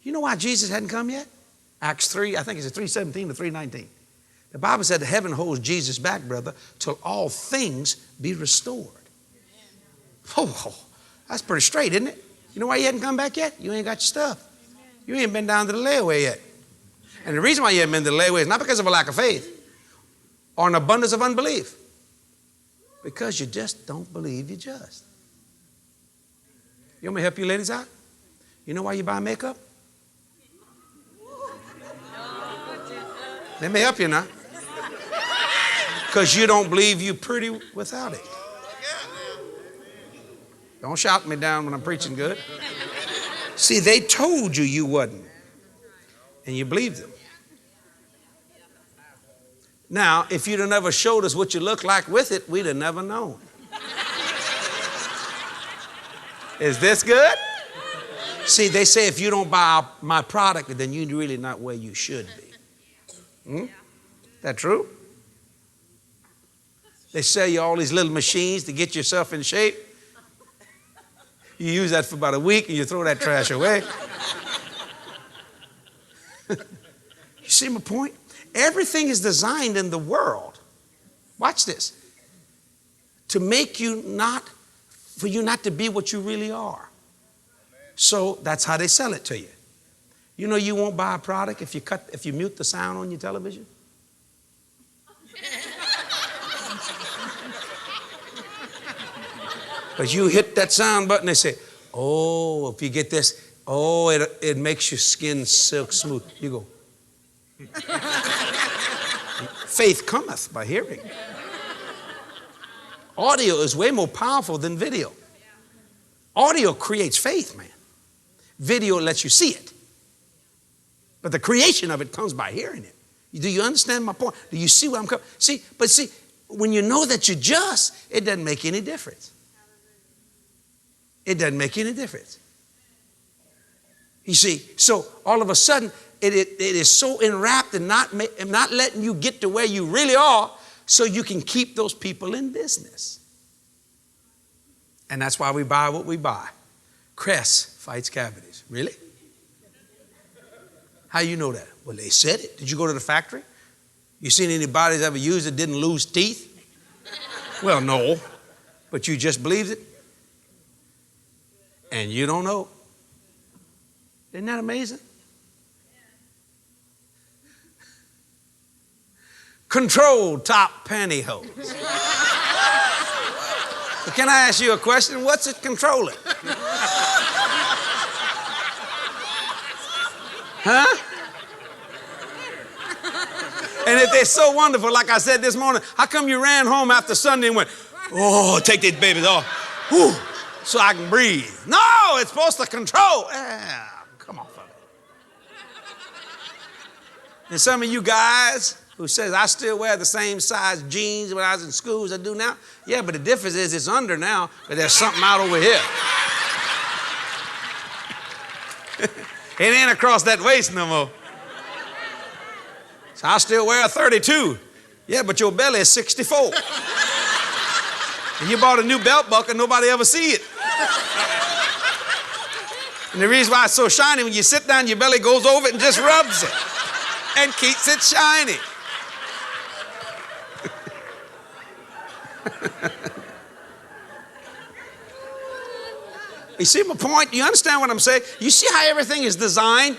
You know why Jesus hadn't come yet? Acts 3, I think it's 3:17 to 3:19. The Bible said that heaven holds Jesus back, brother, till all things be restored. Oh, that's pretty straight, isn't it? You know why he hadn't come back yet? You ain't got your stuff. You ain't been down to the layaway yet. And the reason why you haven't been to the layaway is not because of a lack of faith or an abundance of unbelief. Because you just don't believe you're just. You want me to help you ladies out? You know why you buy makeup? Let me help you now. Because you don't believe you're pretty without it. Don't shout me down when I'm preaching good. See, they told you you wasn't. And you believed them. Now, if you'd have never showed us what you look like with it, we'd have never known. Is this good? See, they say if you don't buy my product, then you're really not where you should be. That true? They sell you all these little machines to get yourself in shape. You use that for about a week and you throw that trash away. You see my point? Everything is designed in the world. Watch this. To make you not, for you not to be what you really are. So that's how they sell it to you. You know you won't buy a product if you mute the sound on your television? Because you hit that sound button, they say, oh, if you get this, oh, it makes your skin silk smooth. You go. Faith cometh by hearing. Audio is way more powerful than video. Audio creates faith, man. Video lets you see it. But the creation of it comes by hearing it. Do you understand my point? Do you see where I'm coming? See, when you know that you're just, it doesn't make any difference. It doesn't make any difference. You see, so all of a sudden, it is so enwrapped and not letting you get to where you really are so you can keep those people in business. And that's why we buy what we buy. Crest fights cavities. Really? How you know that? Well, they said it. Did you go to the factory? You seen anybody that's ever used it didn't lose teeth? Well, no. But you just believed it? And you don't know. Isn't that amazing? Control top pantyhose. So can I ask you a question? What's it controlling? Huh? And if they're so wonderful, like I said this morning, how come you ran home after Sunday and went, oh, take these babies off, whew, so I can breathe? No, it's supposed to control. Come on, fella. And some of you guys who says, I still wear the same size jeans when I was in school as I do now. Yeah, but the difference is it's under now, but there's something out over here. It ain't across that waist no more. So I still wear a 32. Yeah, but your belly is 64. And you bought a new belt buckle, nobody ever see it. And the reason why it's so shiny, when you sit down, your belly goes over it and just rubs it and keeps it shiny. You see my point? You understand what I'm saying? You see how everything is designed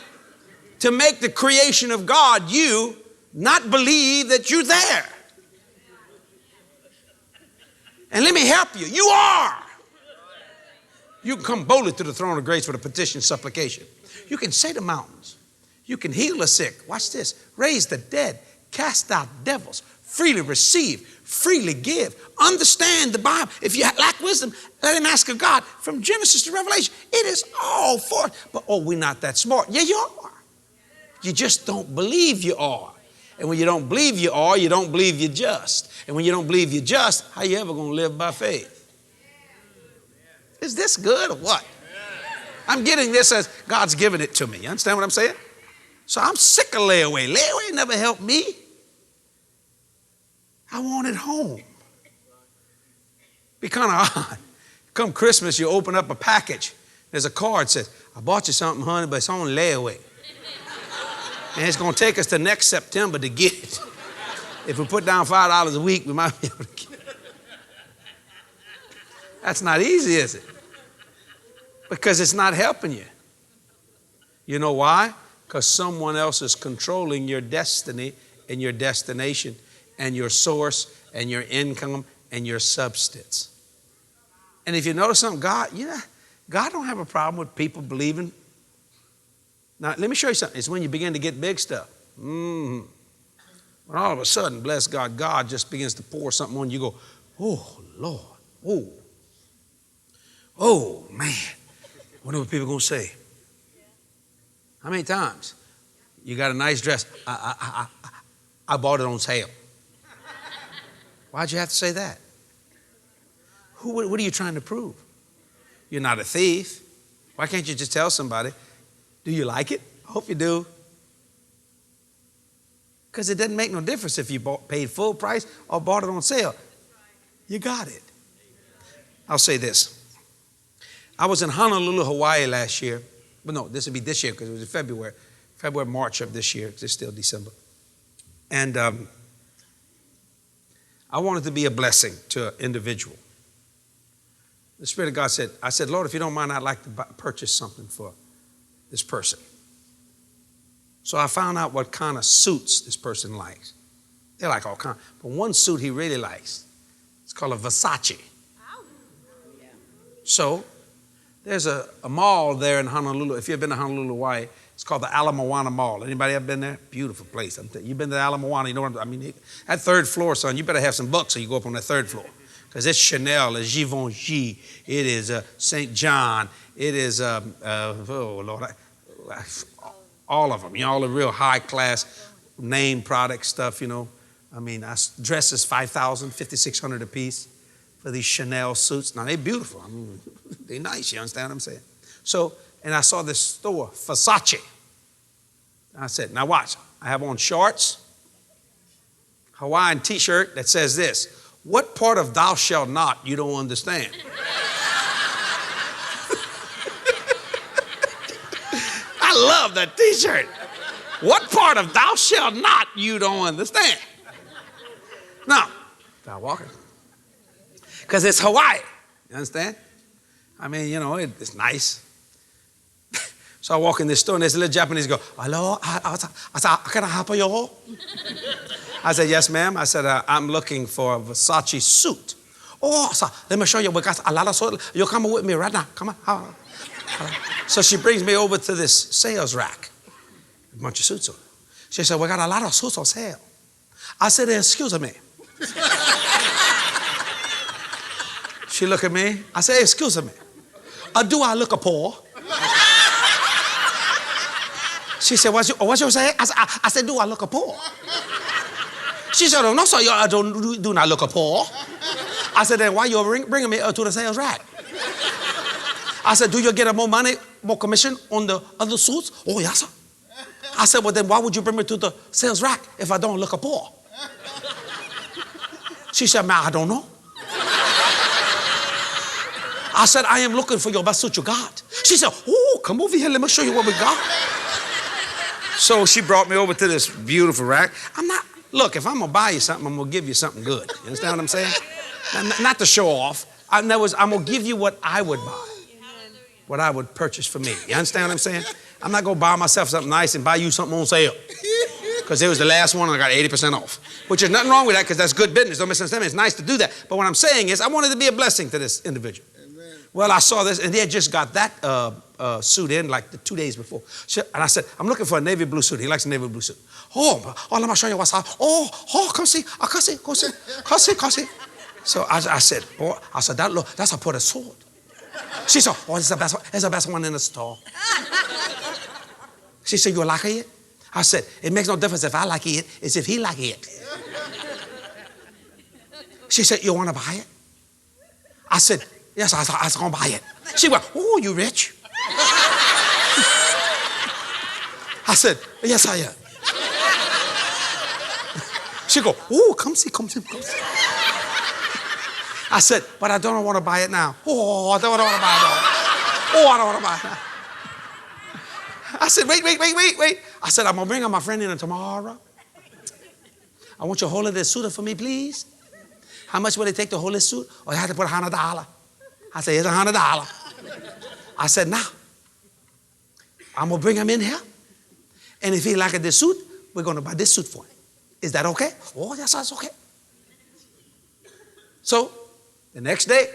to make the creation of God, you, not believe that you're there. And let me help you. You are. You can come boldly to the throne of grace with a petition, supplication. You can say to mountains. You can heal the sick. Watch this. Raise the dead. Cast out devils. Freely receive. Freely give. Understand the Bible. If you lack wisdom, let him ask of God. From Genesis to Revelation, it is all for. But we're not that smart. Yeah, you are. You just don't believe you are. And when you don't believe you are, you don't believe you're just. And when you don't believe you're just, how you ever going to live by faith? Is this good or what? I'm getting this as God's giving it to me. You understand what I'm saying? So I'm sick of layaway. Layaway never helped me. I want it home. Be kind of odd. Come Christmas, you open up a package. There's a card that says, I bought you something, honey, but it's on layaway. And it's going to take us to next September to get it. If we put down $5 a week, we might be able to get it. That's not easy, is it? Because it's not helping you. You know why? Because someone else is controlling your destiny and your destination and your source and your income and your substance. And if you notice something, God don't have a problem with people believing. Now, let me show you something. It's when you begin to get big stuff. When all of a sudden, bless God, God just begins to pour something on you. You go, oh, Lord. Oh, man. What are people going to say? How many times? You got a nice dress. I bought it on sale. Why'd you have to say that? What are you trying to prove? You're not a thief. Why can't you just tell somebody, do you like it? I hope you do. Because it doesn't make no difference if you paid full price or bought it on sale. You got it. I'll say this. I was in Honolulu, Hawaii last year. Well, no, this would be this year because it was in February, March of this year because it's still December. And I wanted to be a blessing to an individual. The Spirit of God said, I said, Lord, if you don't mind, I'd like to purchase something for this person. So I found out what kind of suits this person likes. They like all kinds. But one suit he really likes, it's called a Versace. So there's a mall there in Honolulu. If you've been to Honolulu, Hawaii, it's called the Ala Moana Mall. Anybody ever been there? Beautiful place. You've been to Ala Moana, you know what I mean? That third floor, son, you better have some bucks so you go up on that third floor. Because it's Chanel, it's Givenchy, it is St. John, it is, oh Lord, all of them. You know, all the real high-class name product stuff, you know. I mean, dresses $5,000, $5,600 a piece for these Chanel suits. Now, they're beautiful. I mean, they're nice, you understand what I'm saying? So, and I saw this store, Versace. I said, now watch. I have on shorts, Hawaiian t-shirt that says this, what part of thou shalt not you don't understand? I love that t-shirt. What part of thou shalt not you don't understand? Now, start walking. Because it's Hawaii. You understand? I mean, you know, it's nice. So I walk in this store and there's a little Japanese go, hello, I said, can I help you? I said, yes, ma'am. I said, I'm looking for a Versace suit. Oh, so let me show you. We got a lot of suits. You're coming with me right now. Come on. So she brings me over to this sales rack. A bunch of suits on. She said, we got a lot of suits on sale. I said, excuse me. She looked at me. I said, excuse me. Do I look poor? She said, what you say? I said, do I look poor? She said, no, sir, I do not look poor. I said, then why you bringing me to the sales rack? I said, do you get more money, more commission on the other suits? Oh, yes, sir. I said, well, then why would you bring me to the sales rack if I don't look poor? She said, man, I don't know. I said, I am looking for your best suit you got. She said, oh, come over here. Let me show you what we got. So she brought me over to this beautiful rack. Look, if I'm going to buy you something, I'm going to give you something good. You understand what I'm saying? Not to show off. I'm going to give you what I would buy. What I would purchase for me. You understand what I'm saying? I'm not going to buy myself something nice and buy you something on sale. Because it was the last one and I got 80% off. Which is nothing wrong with that because that's good business. Don't misunderstand me. It's nice to do that. But what I'm saying is I wanted to be a blessing to this individual. Amen. Well, I saw this and they had just got that suit in like the 2 days before. And I said, I'm looking for a navy blue suit. He likes a navy blue suit. Oh, let me show you what's up. Oh, come see. Come see. So I said, that's a put a sword. She said, oh, it's the best one in the store. She said, you like it? I said, it makes no difference if I like it, it's if he like it. She said, you want to buy it? I said, yes, I was going to buy it. She went, oh, you rich? I said, yes, I am. She go, oh, come see. I said, but I don't want to buy it now. Oh, I don't want to buy it now. Oh, I don't want to buy it now. I said, wait. I said, I'm going to bring my friend in tomorrow. I want you to hold this suit for me, please. How much would it take to hold this suit? Oh, you have to put $100. I said, it's $100. I said, now, I'm going to bring him in here. And if he likes this suit, we're going to buy this suit for him. Is that okay? Oh, yes, that's okay. So the next day,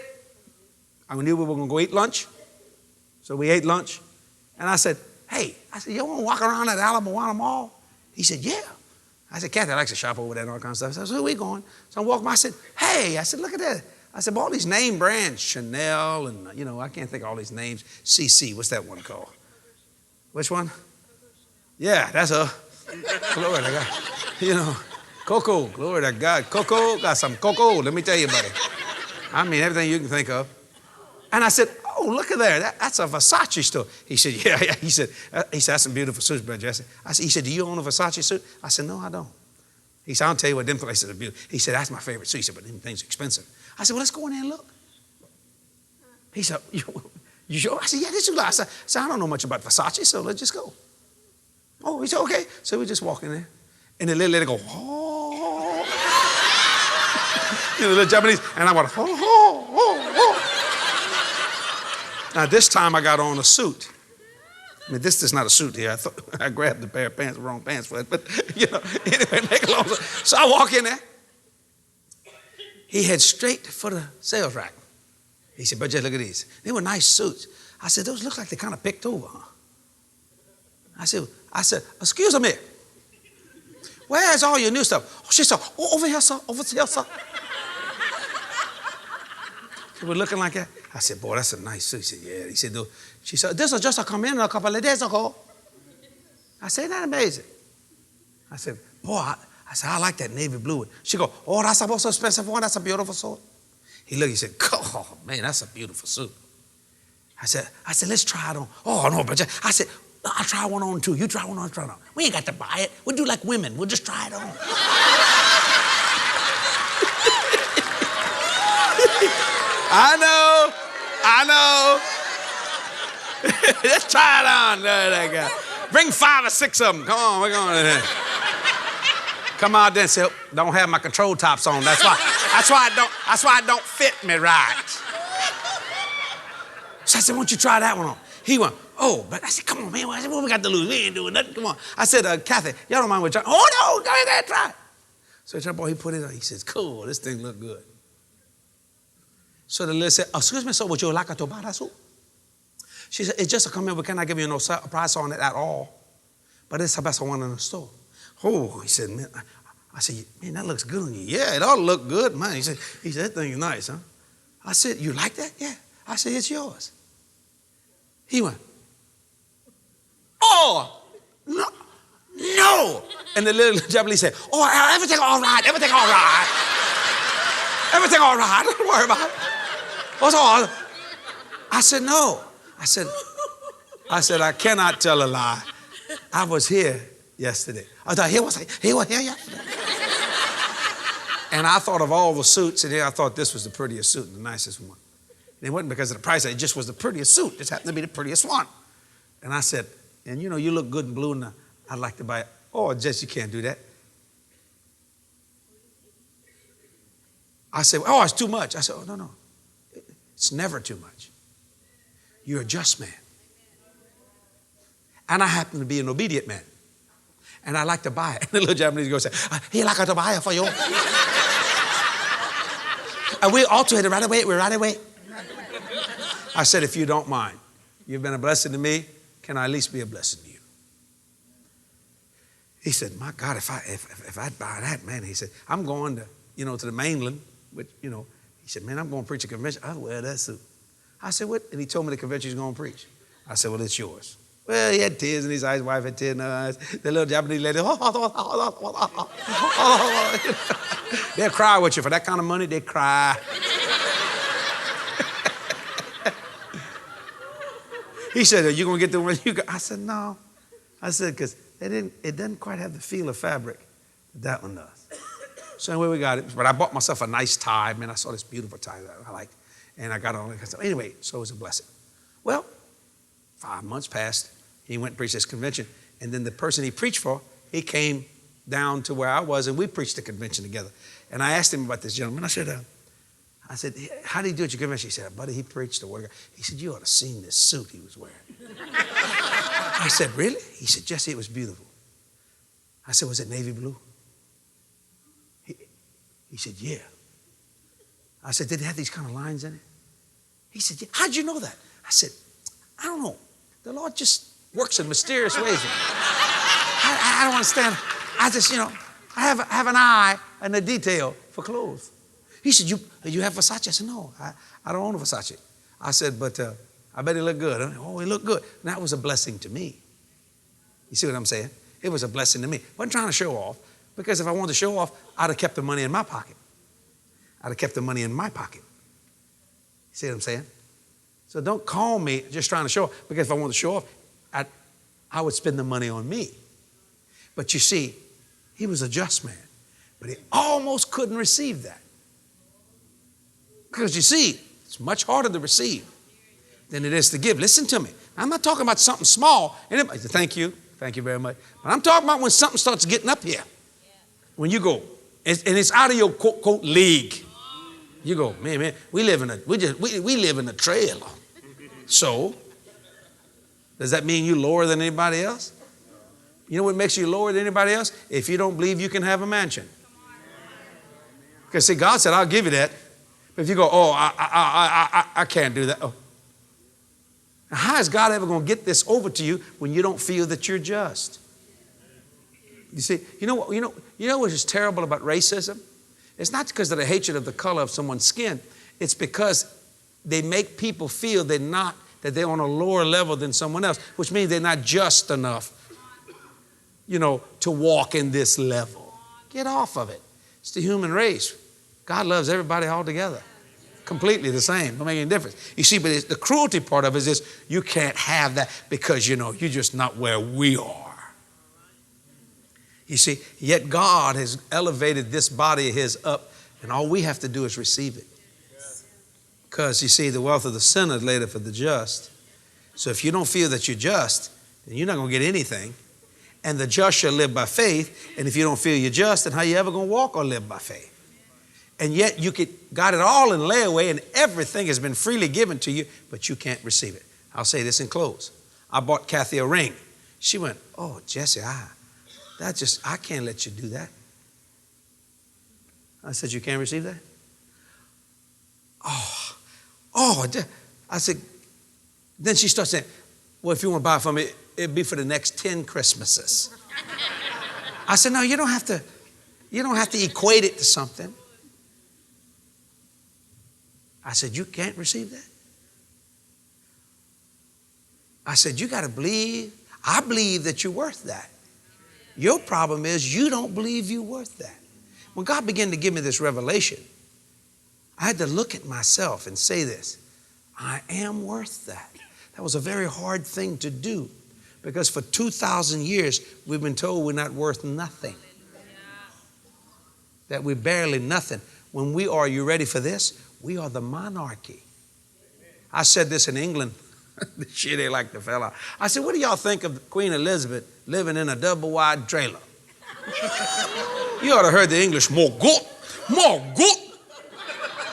I knew we were going to go eat lunch. So we ate lunch. And I said, hey, you want to walk around at Alabama Mall? He said, yeah. I said, Kathy likes to shop over there and all kinds of stuff. I said, where are we going? So I walked by. I said, hey, look at that. I said, all these name brands, Chanel and, I can't think of all these names. CC, what's that one called? Which one? Yeah, that's a, glory to God. Coco, glory to God. Coco, got some cocoa, let me tell you, buddy. I mean, everything you can think of. And I said, oh, look at there. That's a Versace store. He said, yeah. He said, that's some beautiful suits, Brother Jesse. He said, do you own a Versace suit? I said, no, I don't. He said, I'll tell you what, them places are beautiful. He said, that's my favorite suit. He said, but them things are expensive. I said, well, let's go in there and look. He said, you sure? I said, yeah, this is I said, I don't know much about Versace, so let's just go. Oh, he said, okay. So we just walk in there. And the little lady go, oh. The little Japanese. And I went, oh. Now, this time I got on a suit. I mean, this is not a suit here. I grabbed the pair of pants, the wrong pants for it. But, anyway, make it long. So I walk in there. He head straight for the sales rack. He said, but just look at these. They were nice suits. I said, those look like they kind of picked over, huh? I said, excuse me. Where's all your new stuff? Oh, she said, over here, sir. Over here, sir. They were looking like that. I said, boy, that's a nice suit. He said, yeah. He said, she said, this was just come in a couple of days ago. I said, isn't that amazing? I said, boy, I like that navy blue one. She go, oh, that's a most expensive one. That's a beautiful suit. He looked, he said, oh, man, that's a beautiful suit. I said, let's try it on. Oh, no, but I said, I'll try one on too. You try one on, try it on. We ain't got to buy it. We'll do like women. We'll just try it on. I know. Let's try it on. That guy. Bring 5 or 6 of them. Come on, we're going in there. Come out there and say, don't have my control tops on. That's why it don't fit me right. So I said, why don't you try that one on? He went, oh, but I said, come on, man. I said, what we got to lose? We ain't doing nothing. Come on. I said, Kathy, y'all don't mind we try? Oh, no, go ahead, try it. So the boy, he put it on. He says, cool, this thing look good. So the lady said, excuse me, sir, would you like to buy that suit? She said, it's just a come in. We cannot give you no price on it at all. But it's the best one in the store. Oh, he said, man. I said, man, that looks good on you. Yeah, it ought to look good, man. He said, that thing is nice, huh? I said, you like that? Yeah. I said, it's yours. He went, oh, no. And the little Japanese said, oh, everything all right. Everything all right. Don't worry about it. What's all? I said, no. I said, I cannot tell a lie. I was here yesterday. I thought, he was here yesterday. And I thought of all the suits, and then I thought this was the prettiest suit and the nicest one. And it wasn't because of the price, it just was the prettiest suit. This happened to be the prettiest one. And I said, and you look good in blue, and I'd like to buy it. Oh, Jess, you can't do that. I said, oh, it's too much. I said, oh, no. It's never too much. You're a just man. And I happen to be an obedient man. And I like to buy it. And the little Japanese girl said, he like to buy it for you. And we altered it right away. We're right away. I said, if you don't mind, you've been a blessing to me. Can I at least be a blessing to you? He said, my God, if I'd buy that, man, he said, I'm going to, to the mainland. Which, he said, man, I'm going to preach a convention. I'll wear that suit. I said, what? And he told me the convention he's going to preach. I said, well, it's yours. Well, he had tears in his eyes. His wife had tears in her eyes. The little Japanese lady, they'll cry with you. For that kind of money, they cry. He said, are you going to get the one you got? I said, no. I said, because it doesn't quite have the feel of fabric that one does. So anyway, we got it. But I bought myself a nice tie. Man, I saw this beautiful tie that I liked. And I got it on. Anyway, so it was a blessing. Well, 5 months passed. He went and preached this convention. And then the person he preached for, he came down to where I was, and we preached the convention together. And I asked him about this gentleman. I said, how did he do at your convention? He said, buddy, he preached the word of God. He said, you ought to have seen this suit he was wearing. I said, really? He said, Jesse, it was beautiful. I said, was it navy blue? He said, yeah. I said, did it have these kind of lines in it? He said, yeah. How'd you know that? I said, I don't know. The Lord just works in mysterious ways. I don't understand. I just, I have an eye and a detail for clothes. He said, you have Versace? I said, no, I don't own a Versace. I said, but I bet he looked good. Oh, he looked good. And that was a blessing to me. You see what I'm saying? It was a blessing to me. I wasn't trying to show off, because if I wanted to show off, I'd have kept the money in my pocket. I'd have kept the money in my pocket. You see what I'm saying? So don't call me just trying to show off, because if I wanted to show off, I would spend the money on me. But you see, he was a just man, but he almost couldn't receive that. Because you see, it's much harder to receive than it is to give. Listen to me. I'm not talking about something small. Anybody say, thank you very much. But I'm talking about when something starts getting up here. When you go, and it's out of your quote league. You go, man, we live in a trailer. So, does that mean you lower than anybody else? You know what makes you lower than anybody else? If you don't believe you can have a mansion. Because see, God said, I'll give you that. But if you go, oh, I can't do that. Oh. How is God ever going to get this over to you when you don't feel that you're just? You see, you know what is terrible about racism? It's not because of the hatred of the color of someone's skin. It's because they make people feel that they're on a lower level than someone else, which means they're not just enough, to walk in this level. Get off of it. It's the human race. God loves everybody all together. Completely the same. Don't make any difference. You see, but the cruelty part of it is this: you can't have that because, you're just not where we are. You see, yet God has elevated this body of his up, and all we have to do is receive it. Because, you see, the wealth of the sinner is laid up for the just. So if you don't feel that you're just, then you're not going to get anything. And the just shall live by faith. And if you don't feel you're just, then how you ever going to walk or live by faith? And yet you got it all in layaway, and everything has been freely given to you, but you can't receive it. I'll say this in close. I bought Kathy a ring. She went, oh, Jesse, I can't let you do that. I said, you can't receive that? I said, then she starts saying, well, if you want to buy it from me, it'd be for the next 10 Christmases. I said, no, you don't have to equate it to something. I said, you can't receive that? I said, you got to believe. I believe that you're worth that. Your problem is you don't believe you're worth that. When God began to give me this revelation, I had to look at myself and say this: I am worth that. That was a very hard thing to do, because for 2,000 years we've been told we're not worth nothing. That we're barely nothing. When we are, you ready for this? We are the monarchy. I said this in England. The shit ain't like the fella. I said, what do y'all think of Queen Elizabeth living in a double-wide trailer? You ought to heard the English, more good.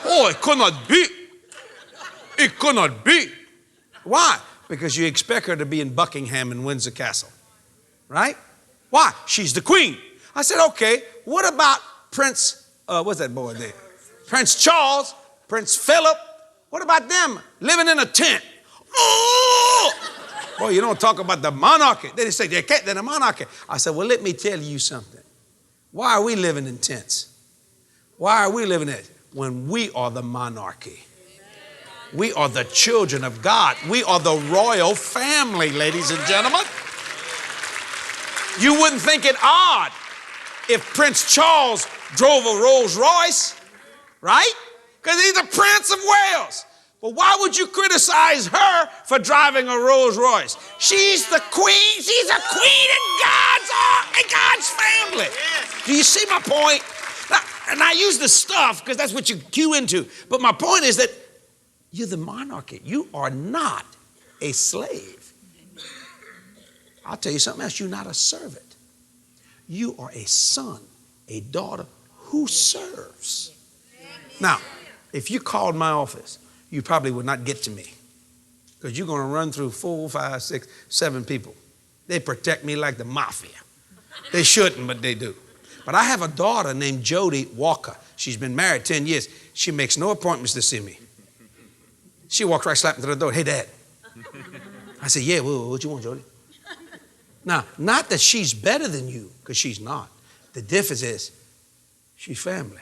Oh, it could not be. It could not be. Why? Because you expect her to be in Buckingham and Windsor Castle. Right? Why? She's the queen. I said, okay, what about Prince, what's that boy there? Prince Charles, Prince Philip. What about them living in a tent? Oh! Boy, you don't talk about the monarchy. They say they're the monarchy. I said, well, let me tell you something. Why are we living in tents? Why are we living in it? When we are the monarchy. We are the children of God. We are the royal family, ladies and gentlemen. You wouldn't think it odd if Prince Charles drove a Rolls Royce, right? Because he's the Prince of Wales. But why would you criticize her for driving a Rolls Royce? She's the queen. She's a queen in God's family. Do you see my point? Now, and I use the stuff because that's what you cue into. But my point is that you're the monarchy. You are not a slave. I'll tell you something else. You're not a servant. You are a son, a daughter who serves. Now, if you called my office, you probably would not get to me because you're going to run through 4, 5, 6, 7 people. They protect me like the mafia. They shouldn't, but they do. But I have a daughter named Jody Walker. She's been married 10 years. She makes no appointments to see me. She walks right slap into the door. Hey, Dad. I said, yeah, well, what you want, Jody? Now, not that she's better than you, because she's not. The difference is she's family.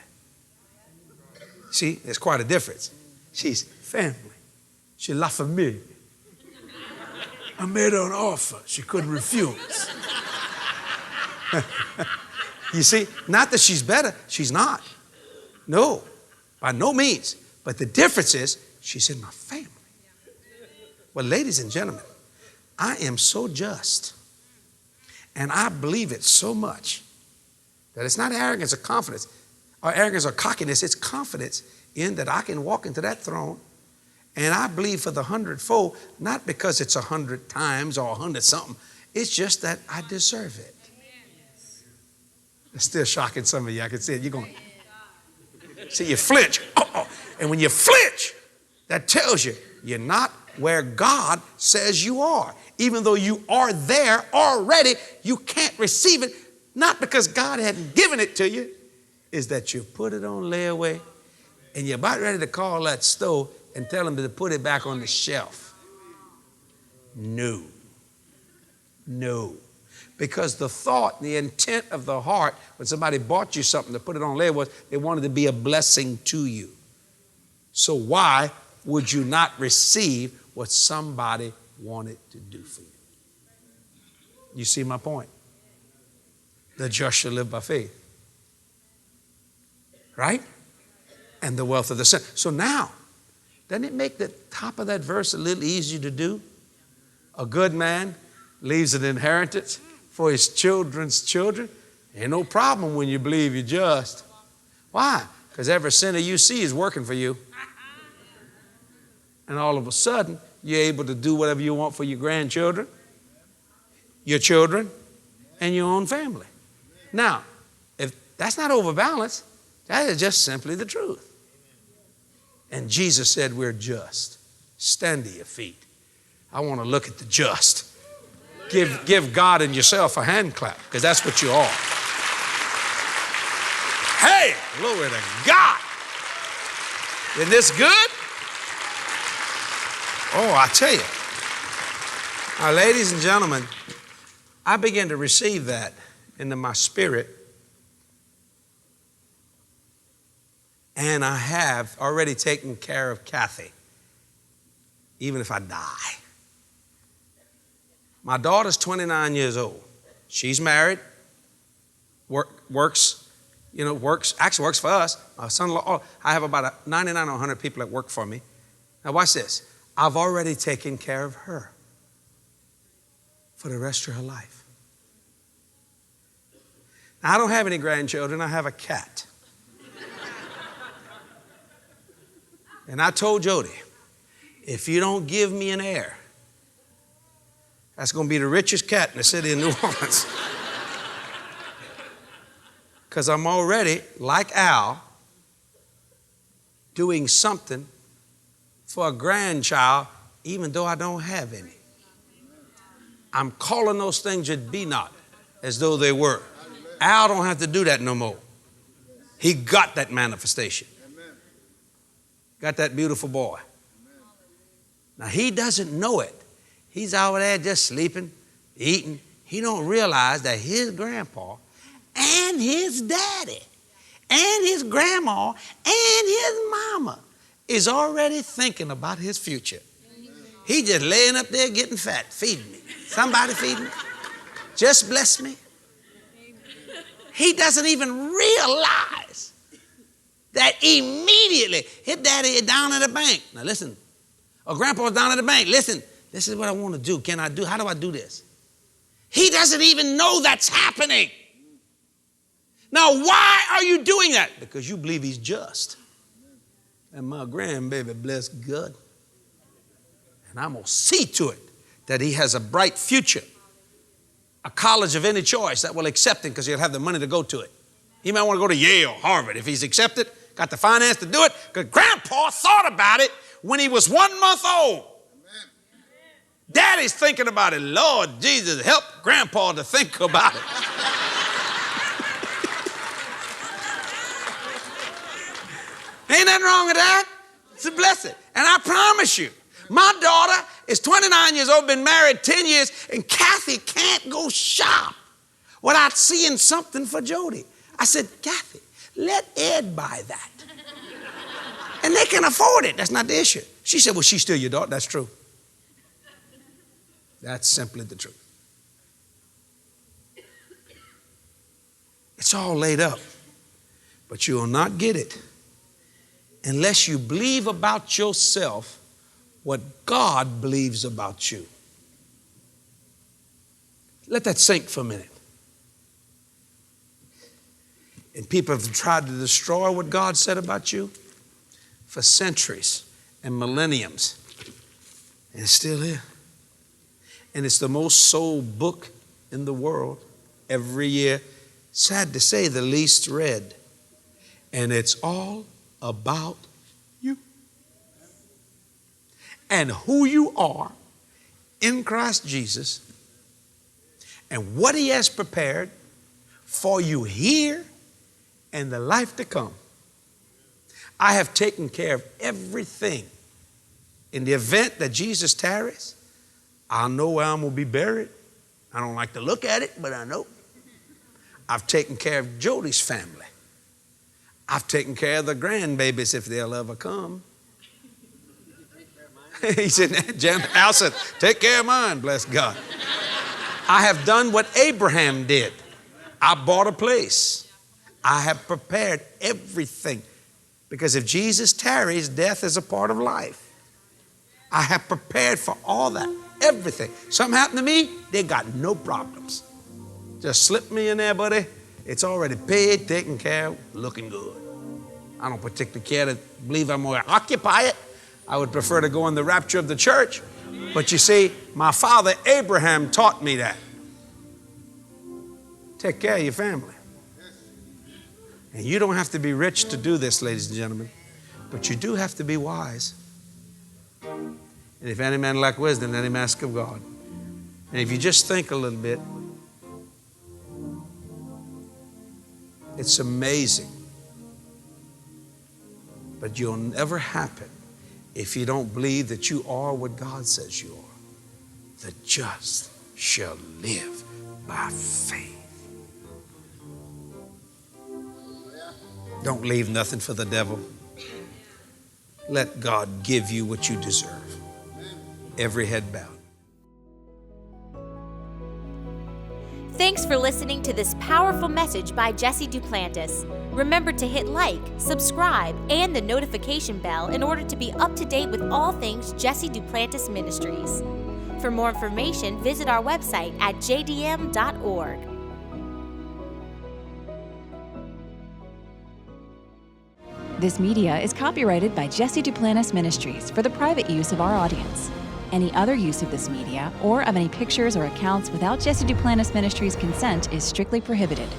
See, there's quite a difference. She's family. She's la famille. I made her an offer she couldn't refuse. You see, not that she's better. She's not. No, by no means. But the difference is she's in my family. Well, ladies and gentlemen, I am so just, and I believe it so much that it's not arrogance or confidence, or arrogance or cockiness. It's confidence in that I can walk into that throne, and I believe for the 100-fold, not because it's 100 times or 100 something. It's just that I deserve it. It's still shocking some of you. I can see it. You're going, see, you flinch. Uh-oh. And when you flinch, that tells you you're not where God says you are. Even though you are there already, you can't receive it. Not because God hadn't given it to you, is that you put it on layaway and you're about ready to call that store and tell them to put it back on the shelf. No. No. Because the thought, the intent of the heart, when somebody bought you something to put it on layaway, they wanted to be a blessing to you. So why would you not receive what somebody wanted to do for you? You see my point? The just shall live by faith. Right? And the wealth of the sinner. So now, doesn't it make the top of that verse a little easier to do? A good man leaves an inheritance for his children's children. Ain't no problem when you believe you're just. Why? Because every sinner you see is working for you. And all of a sudden, you're able to do whatever you want for your grandchildren, your children, and your own family. Now, if that's not overbalanced, that is just simply the truth. And Jesus said we're just. Stand to your feet. I want to look at the just. Give God and yourself a hand clap, because that's what you are. Hey, glory to God. Isn't this good? Oh, I tell you. Now, ladies and gentlemen, I began to receive that into my spirit. And I have already taken care of Kathy, even if I die. My daughter's 29 years old. She's married, works for us. My son-in-law, I have about 99 or 100 people that work for me. Now watch this. I've already taken care of her for the rest of her life. Now, I don't have any grandchildren. I have a cat. And I told Jody, if you don't give me an heir, that's going to be the richest cat in the city of New Orleans. Because I'm already, like Al, doing something for a grandchild, even though I don't have any. I'm calling those things that be not as though they were. Al don't have to do that no more. He got that manifestation. Got that beautiful boy. Now, he doesn't know it. He's out there just sleeping, eating. He don't realize that his grandpa and his daddy and his grandma and his mama is already thinking about his future. He just laying up there getting fat. Feed me. Somebody feed me. Just bless me. He doesn't even realize that immediately his daddy is down at the bank. Now listen, or grandpa's down at the bank. Listen, this is what I want to do. Can I do? How do I do this? He doesn't even know that's happening. Now, why are you doing that? Because you believe he's just. And my grandbaby, bless God. And I'm going to see to it that he has a bright future a college of any choice that will accept him because he'll have the money to go to it. He might want to go to Yale, Harvard. If he's accepted, got the finance to do it, because Grandpa thought about it when he was 1 month old. Daddy's thinking about it. Lord Jesus, help Grandpa to think about it. Ain't nothing wrong with that. It's a blessing. And I promise you, my daughter is 29 years old, been married 10 years, and Kathy can't go shop without seeing something for Jody. I said, Kathy, let Ed buy that. And they can afford it. That's not the issue. She said, well, she's still your daughter. That's true. That's simply the truth. It's all laid up, but you will not get it unless you believe about yourself what God believes about you. Let that sink for a minute. And people have tried to destroy what God said about you for centuries and millenniums. And it's still here. And it's the most sold book in the world every year. Sad to say, the least read. And it's all about you. And who you are in Christ Jesus. And what he has prepared for you here and the life to come. I have taken care of everything. In the event that Jesus tarries, I'll know where I'm going to be buried. I don't like to look at it, but I know. I've taken care of Jody's family. I've taken care of the grandbabies if they'll ever come. He said, Al said, take care of mine, bless God. I have done what Abraham did. I bought a place. I have prepared everything. Because if Jesus tarries, death is a part of life. I have prepared for all that, everything. Something happened to me, they got no problems. Just slip me in there, buddy. It's already paid, taken care of, looking good. I don't particularly care to believe I'm going to occupy it. I would prefer to go in the rapture of the church. But you see, my father Abraham taught me that. Take care of your family. And you don't have to be rich to do this, ladies and gentlemen. But you do have to be wise. And if any man lack wisdom, let him ask of God. And if you just think a little bit, it's amazing. But you'll never happen if you don't believe that you are what God says you are. The just shall live by faith. Don't leave nothing for the devil. Let God give you what you deserve. Every head bowed. Thanks for listening to this powerful message by Jesse Duplantis. Remember to hit like, subscribe, and the notification bell in order to be up to date with all things Jesse Duplantis Ministries. For more information, visit our website at jdm.org. This media is copyrighted by Jesse Duplantis Ministries for the private use of our audience. Any other use of this media or of any pictures or accounts without Jesse Duplantis Ministries' consent is strictly prohibited.